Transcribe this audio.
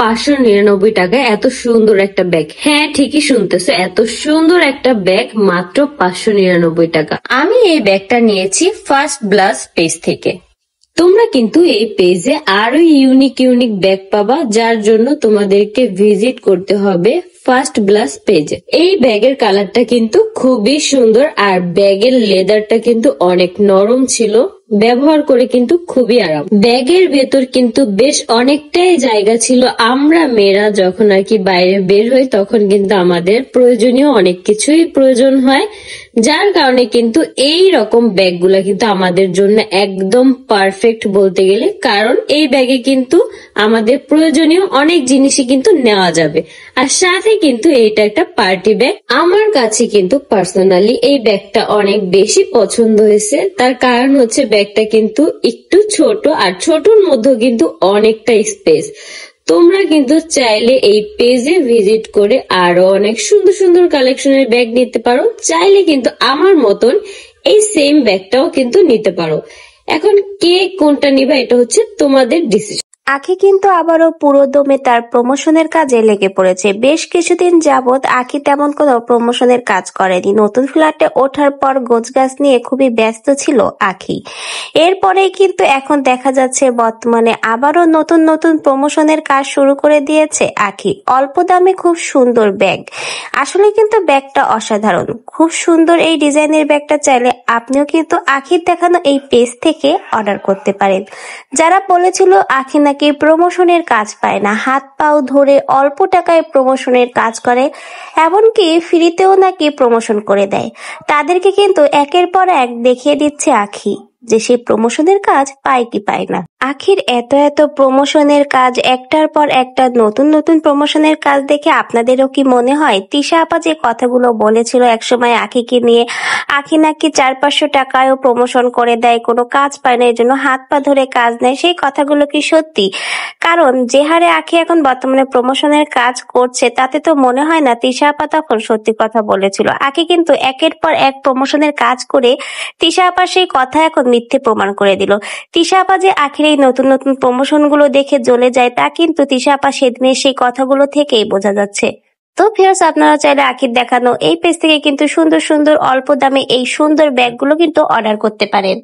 599 টাকায় এত সুন্দর একটা ব্যাগ। হ্যাঁ, ঠিকই শুনতেছো, এত সুন্দর একটা ব্যাগ মাত্র 599 টাকা। আমি এই ব্যাগটা নিয়েছি ফার্স্ট ব্লাস পেজ থেকে। তোমরা কিন্তু এই পেজে আরো ইউনিক ব্যাগ পাবা, যার জন্য তোমাদেরকে ভিজিট করতে হবে ফার্স্ট ব্লাস পেজে। এই ব্যাগের কালারটা কিন্তু খুবই সুন্দর, আর ব্যাগের লেদারটা কিন্তু অনেক নরম ছিল, ব্যবহার করে কিন্তু খুবই আরাম। ব্যাগের ভেতর কিন্তু বেশ অনেকটাই জায়গা ছিল। আমরা মেয়েরা যখন আর কি বাইরে বের হই তখন কিন্তু আমাদের প্রয়োজনীয় অনেক কিছুই প্রয়োজন হয়, যার কারণে কিন্তু এই রকম ব্যাগগুলা কিন্তু আমাদের জন্য একদম পারফেক্ট বলতে গেলে, কারণ এই ব্যাগে কিন্তু আমাদের প্রয়োজনীয় অনেক জিনিসই কিন্তু নেওয়া যাবে। আর সাথে কিন্তু এটা একটা পার্টি ব্যাগ। আমার কাছে কিন্তু পার্সোনালি এই ব্যাগটা অনেক বেশি পছন্দ হয়েছে। তার কারণ হচ্ছে ব্যাগটা কিন্তু একটু ছোট, আর ছোটর মধ্যে কিন্তু অনেকটা স্পেস। তোমরা কিন্তু চাইলে এই পেজে ভিজিট করে আরো অনেক সুন্দর কালেকশনের ব্যাগ নিতে পারো। চাইলে কিন্তু আমার মতন এই সেম ব্যাগটাও কিন্তু নিতে পারো। এখন কে কোনটা নিবা এটা হচ্ছে তোমাদের ডিসিশন। আখি কিন্তু আবারও পুরোদমে তার প্রমোশনের কাজে লেগে পড়েছে। বেশ কিছুদিন যাবৎ আখি তেমন কোনো প্রমোশনের কাজ করেনি। নতুন ফ্ল্যাটে ওঠার পর গোছগাছ নিয়ে খুবই ব্যস্ত ছিল আখি। এরপরেই কিন্তু এখন দেখা যাচ্ছে বর্তমানে আবারও নতুন প্রমোশনের কাজ শুরু করে দিয়েছে আখি। অল্প দামে খুব সুন্দর ব্যাগ। আসলে কিন্তু ব্যাগটা অসাধারণ, খুব সুন্দর এই ডিজাইনের ব্যাগটা চাইলে আপনিও কিন্তু আখির দেখানো এই পেজ থেকে অর্ডার করতে পারেন। যারা বলেছিল আখি নাকি প্রমোশনের কাজ পায় না, হাত পাও ধরে অল্প টাকায় প্রমোশনের কাজ করে, এমনকি ফ্রিতেও নাকি প্রমোশন করে দেয়, তাদেরকে কিন্তু একের পর এক দেখিয়ে দিচ্ছে আখি যে সে প্রমোশনের কাজ পায় কি পায় না। আখির এত প্রমোশনের কাজ, একটার পর একটা নতুন প্রমোশনের কাজ দেখে আপনাদেরও কি মনে হয় তিশা আপা যে কথাগুলো বলেছিল একসময় আখিকে নিয়ে, আখি নাকি 400-500 টাকায়ও প্রমোশন করে দেয়, কোনো কাজ পায় না, এর জন্য হাত পা ধরে কাজ নেয়, সেই কথাগুলো কি সত্যি? কারণ যে হারে আখি এখন বর্তমানে প্রমোশনের কাজ করছে তাতে তো মনে হয় না তিশা আপা তখন সত্যি কথা বলেছিল। আখি কিন্তু একের পর এক প্রমোশনের কাজ করে তিশা আপা সেই কথা এখন মিথ্যে প্রমাণ করে দিল। তিশা আপা যে আখির এই নতুন প্রমোশন গুলো দেখে জ্বলে যায় তা কিন্তু তিশা আপা সেদিনের সেই কথাগুলো থেকেই বোঝা যাচ্ছে। তো ভিউয়ার্স, আপনারা চাইলে আখির দেখানো এই পেজ থেকে কিন্তু সুন্দর অল্প দামে এই সুন্দর ব্যাগগুলো কিন্তু অর্ডার করতে পারেন।